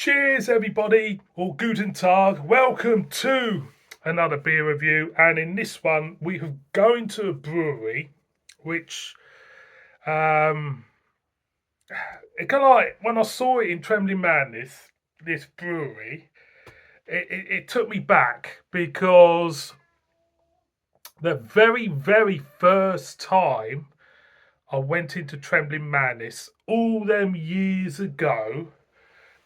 Cheers, everybody, or guten Tag. Welcome to another beer review. And in this one, we have going to a brewery, which, it kind of like when I saw it in Trembling Madness, this brewery, it took me back because the very first time I went into Trembling Madness all them years ago.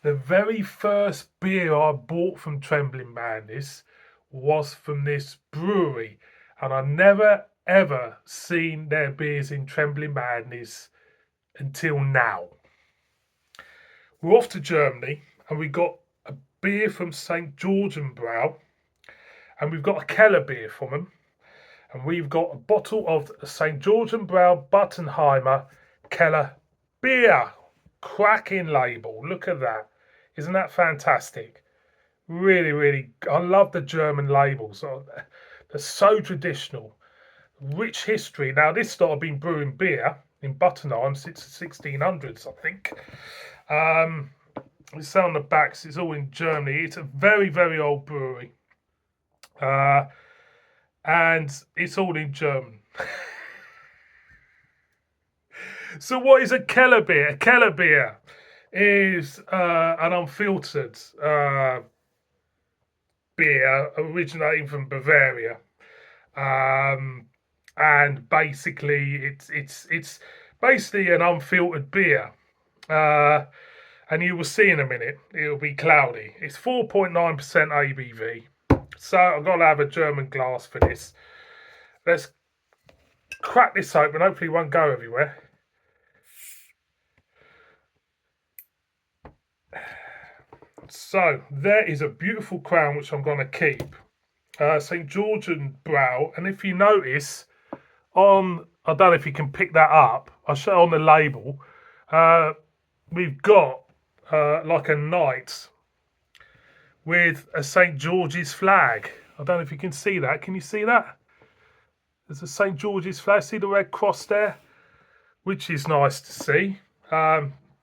The very first beer I bought from Trembling Madness was from this brewery, and I never ever seen their beers in Trembling Madness until now. We're off to Germany, and we got a beer from St. Georgen Brau, and we've got a Kellerbier from them, and we've got a bottle of St. Georgen Brau Buttenheimer Kellerbier. Cracking label. Look at that. Isn't that fantastic? Really, I love the German labels. They're so traditional, rich history. Now, this started been brewing beer in Buttenheim since the 1600s, I think. It's on the backs. It's all in Germany. It's a very old brewery, and it's all in German. So, what is a Kellerbier? A Kellerbier is an unfiltered beer originating from Bavaria, and basically it's basically an unfiltered beer, and you will see in a minute it'll be cloudy. It's 4.9% ABV, so I've got to have a German glass for this. Let's crack this open. Hopefully, it won't go everywhere. So there is a beautiful crown which I'm going to keep. St. Georgen Brau, and if you notice on, I don't know if you can pick that up, I'll show on the label, we've got like a knight with a St. George's flag. I don't know if you can see that. Can you see that? There's a St. George's flag. See the red cross there? Which is nice to see.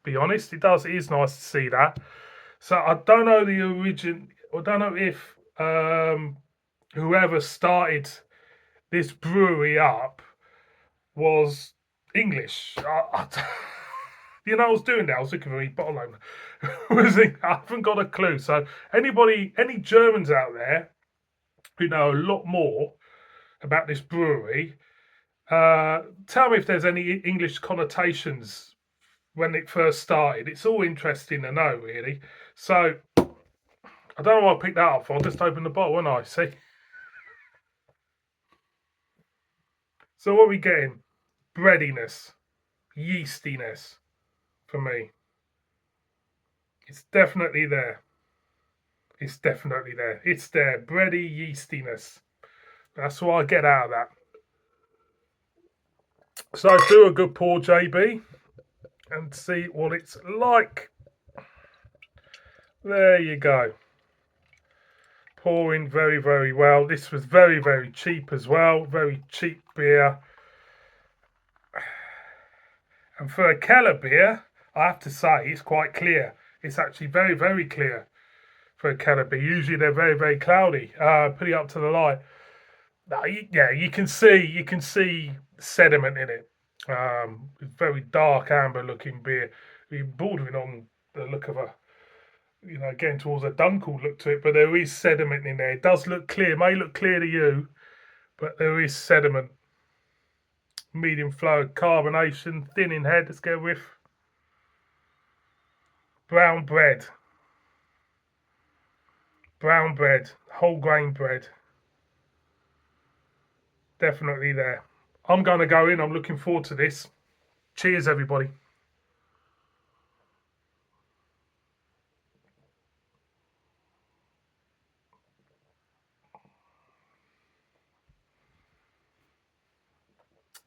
Be honest, it is nice to see that. So I don't know the origin. I don't know if whoever started this brewery up was English. You know, I was doing that. I was looking for a bottle opener. I haven't got a clue. So any Germans out there who know a lot more about this brewery, tell me if there's any English connotations when it first started. It's all interesting to know, really. So I don't know what I picked that up for. I'll just open the bottle, won't I? See? So what are we getting? Breadiness, yeastiness for me. It's definitely there. It's definitely there. It's there. Bready yeastiness. That's what I get out of that. So do a good pour, JB, and see what it's like. There you go. Pouring very well. This was very cheap as well. Very cheap beer. And for a Kellerbier, I have to say it's quite clear. It's actually very clear for a Kellerbier. Usually they're very cloudy. Put it up to the light. Now, yeah, you can see sediment in it. It's very dark amber looking beer. You're bordering on the look of a, getting towards a Dunkel look to it, but there is sediment in there. It does look clear. It may look clear to you, but there is sediment. Medium flow carbonation, thin in head. Let's go with brown bread, whole grain bread. Definitely there. I'm going to go in. I'm looking forward to this. Cheers, everybody.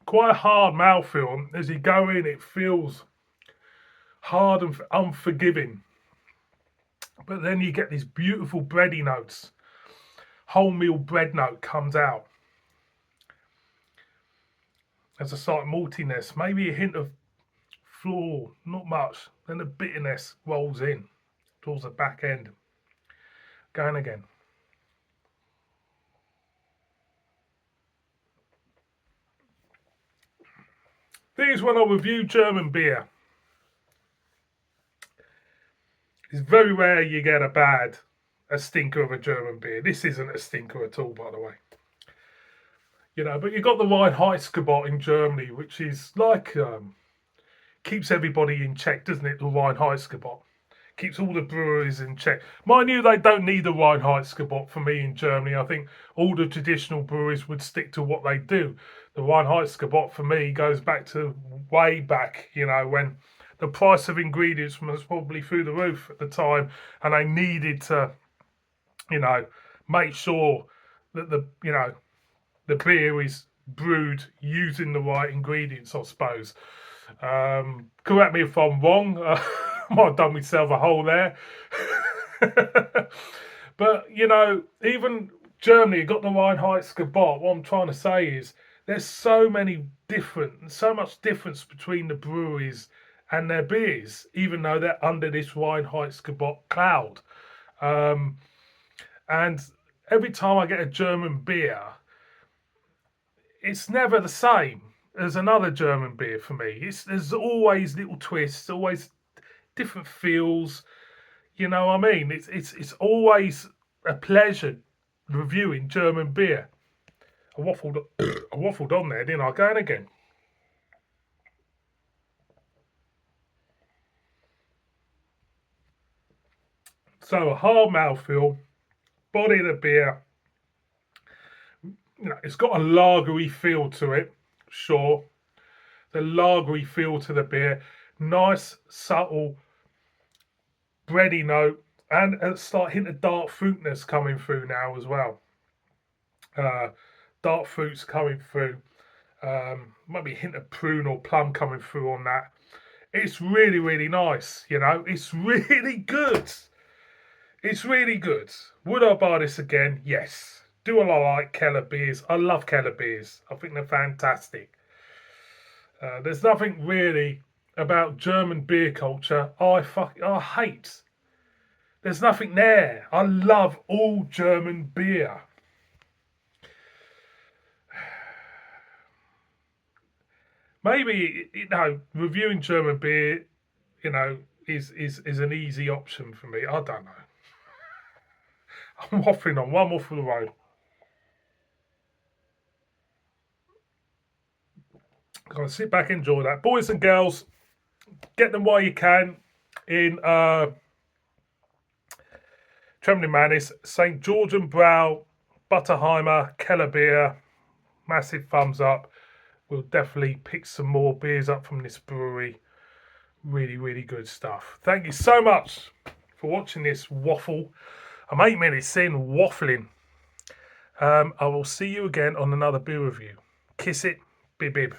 Quite a hard mouthfeel. As you go in, it feels hard and unforgiving. But then you get these beautiful bready notes. Wholemeal bread note comes out. There's a slight maltiness, maybe a hint of floor, not much. Then the bitterness rolls in. towards the back end. Going again. Thing is, when I review German beer, it's very rare you get a stinker of a German beer. This isn't a stinker at all, by the way. But you've got the Reinheitsgebot in Germany, which is like keeps everybody in check, doesn't it? The Reinheitsgebot keeps all the breweries in check. Mind you, they don't need the Reinheitsgebot for me in Germany. I think all the traditional breweries would stick to what they do. The Reinheitsgebot for me goes back to way back, when the price of ingredients was probably through the roof at the time, and they needed to, make sure that the beer is brewed using the right ingredients, I suppose. Correct me if I'm wrong. I might have done myself a hole there. But, even Germany got the Reinheitsgebot. What I'm trying to say is there's so much difference between the breweries and their beers, even though they're under this Reinheitsgebot cloud. And every time I get a German beer, it's never the same as another German beer for me. There's always little twists, always different feels. You know what I mean? It's always a pleasure reviewing German beer. I waffled on there, didn't I? Going again. So a hard mouthfeel, body of the beer. It's got a lagery feel to it, sure. The lagery feel to the beer. Nice, subtle, bready note, and a slight hint of dark fruitness coming through now as well. Dark fruits coming through. Might be a hint of prune or plum coming through on that. It's really, really nice. It's really good. It's really good. Would I buy this again? Yes. Do I like Kellerbiers? I love Kellerbiers. I think they're fantastic. There's nothing really about German beer culture I hate. There's nothing there. I love all German beer. Maybe reviewing German beer, is an easy option for me. I don't know. I'm waffling on one more for the road. Gotta sit back and enjoy that. Boys and girls, get them while you can in Trembling Manis, St. Georgen, Brau, Buttenheimer, Kellerbier. Massive thumbs up. We'll definitely pick some more beers up from this brewery. Really, really good stuff. Thank you so much for watching this waffle. I'm 8 minutes in waffling. I will see you again on another beer review. Kiss it, bib bib.